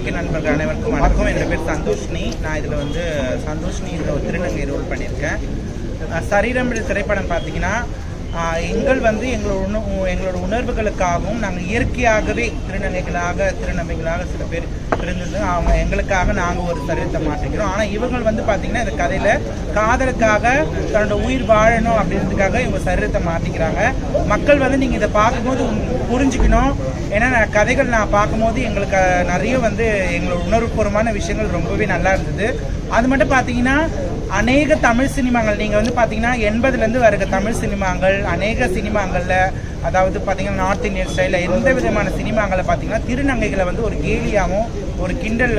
பத்திரிகை நண்பர்கள் அனைவருக்கும் வணக்கம். என் பேர் சந்தோஷ்னி. நான் இதில் வந்து சந்தோஷ்னி இதில் ஒரு திருநங்கை ரோல் பண்ணியிருக்கேன். சரீரம் திரைப்படம் பார்த்தீங்கன்னா எங்கள் வந்து எங்களோட உணர்வுகளுக்காகவும் நாங்கள் இயற்கையாகவே திருநங்கைகளாக சில பேர் இருந்தது. அவங்க எங்களுக்காக நாங்கள் ஒரு சரீரத்தை மாற்றிக்கிறோம். ஆனால் இவங்க வந்து பார்த்தீங்கன்னா இந்த கதையில் காதலுக்காக தன்னோட உயிர் வாழணும் அப்படின்றதுக்காக இவங்க சரீரத்தை மாற்றிக்கிறாங்க. மக்கள் வந்து நீங்கள் இதை பார்க்கும்போது புரிஞ்சுக்கணும். ஏன்னா கதைகள் நான் பார்க்கும்போது எங்களுக்கு நிறைய வந்து எங்களோட உணர்வுபூர்வமான விஷயங்கள் ரொம்பவே நல்லா இருந்தது. அது மட்டும் பார்த்தீங்கன்னா அநேக தமிழ் சினிமாங்கள் நீங்கள் வந்து பார்த்தீங்கன்னா 80லேருந்து வருகிற தமிழ் சினிமாங்கள் அநேக சினிமாங்களில், அதாவது பார்த்தீங்கன்னா நார்த் இந்தியன் ஸ்டைலில் எந்த விதமான சினிமாங்களில் பார்த்தீங்கன்னா திருநங்கைகளை வந்து ஒரு கேலியாகவும் ஒரு கிண்டல்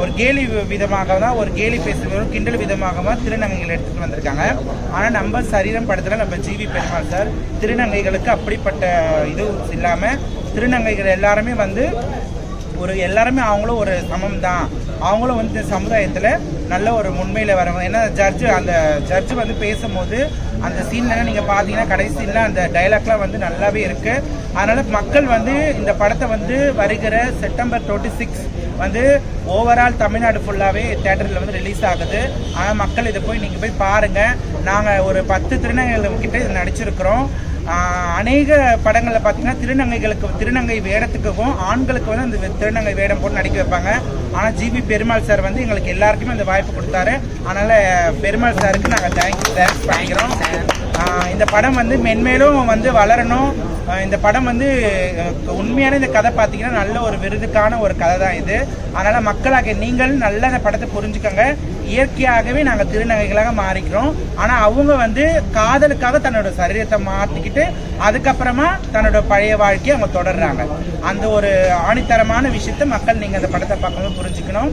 ஒரு கேலி விதமாக தான் ஒரு கேலி பேசுகிறவரும் கிண்டல் விதமாக திருநங்கைகளை எடுத்துகிட்டு வந்திருக்காங்க. ஆனால் நம்ம சரீரம் படத்தில் நம்ம ஜிவி பெருமாள் சார் திருநங்கைகளுக்கு அப்படிப்பட்ட இது இல்லாமல் திருநங்கைகள் எல்லாருமே வந்து எல்லாருமே அவங்களும் ஒரு சமம் தான். அவங்களும் வந்து சமுதாயத்தில் நல்ல ஒரு முன்மையில் வரவங்க. ஏன்னா அந்த ஜட்ஜு வந்து பேசும்போது அந்த சீன்லாம் நீங்கள் பார்த்தீங்கன்னா கடைசி சீனில் அந்த டைலாக்லாம் வந்து நல்லாவே இருக்குது. அதனால் மக்கள் வந்து இந்த படத்தை வந்து வருகிற செப்டம்பர் 26 வந்து ஓவரால் தமிழ்நாடு ஃபுல்லாகவே தேட்டரில் வந்து ரிலீஸ் ஆகுது. ஆனால் மக்கள் இதை நீங்கள் போய் பாருங்கள். நாங்கள் ஒரு 10 திருநங்கைகள் கிட்ட இதை நடிச்சிருக்கிறோம். அநேக படங்களில் பார்த்தீங்கன்னா திருநங்கை வேடத்துக்கும் ஆண்களுக்கு வந்து அந்த திருநங்கை வேடம் போட்டு நடிக்க வைப்பாங்க. ஆனால் ஜிவி பெருமாள் சார் வந்து எங்களுக்கு எல்லாருக்குமே அந்த வாய்ப்பு கொடுத்தாரு. அதனால் பெருமாள் சாருக்கு நாங்கள் தேங்க்ஸ் பண்ணிக்கிறோம். இந்த படம் வந்து மென்மேலும் வந்து வளரணும். இந்த படம் வந்து உண்மையான இந்த கதை பார்த்தீங்கன்னா நல்ல ஒரு விருதுக்கான ஒரு கதை தான் இது. அதனால் மக்களாக நீங்கள் நல்ல இந்த படத்தை புரிஞ்சுக்கோங்க. இயற்கையாகவே நாங்கள் திருநங்கைகளாக மாறிக்கிறோம். ஆனால் அவங்க வந்து காதலுக்காக தன்னோட சரீரத்தை மாற்றிக்கிட்டு அதுக்கப்புறமா தன்னோட பழைய வாழ்க்கையை அவங்க தொடர்றாங்க. அந்த ஒரு ஆணித்தரமான விஷயத்தை மக்கள் நீங்கள் அந்த படத்தை பார்க்கும்போது புரிஞ்சுக்கணும்.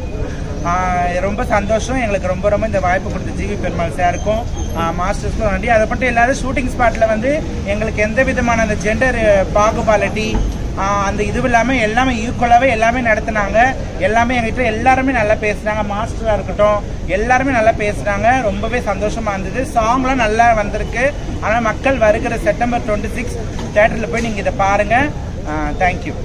ரொம்ப சந்தோஷம். எங்களுக்கு ரொம்ப இந்த வாய்ப்பு கொடுத்த ஜிவி பெருமாள் சாருக்கும் மாஸ்டர்ஸ்க்கும் நன்றி. அதை மட்டும் இல்லாத ஷூட்டிங் ஸ்பாட்டில் வந்து எங்களுக்கு எந்த விதமான அந்த ஜெண்டர் பாகுபாலிட்டி அந்த இது இல்லாமல் எல்லாமே ஈக்குவலாகவே எல்லாமே நடத்துனாங்க. எல்லாமே எங்ககிட்ட எல்லாருமே நல்லா பேசுனாங்க. மாஸ்டராக இருக்கட்டும் எல்லாருமே நல்லா பேசுனாங்க. ரொம்பவே சந்தோஷமாக இருந்தது. சாங்லாம் நல்லா வந்திருக்கு. ஆனால் மக்கள் வருகிற செப்டம்பர் 26 தேட்டரில் போய் நீங்கள் இதை பாருங்கள். தேங்க்யூ.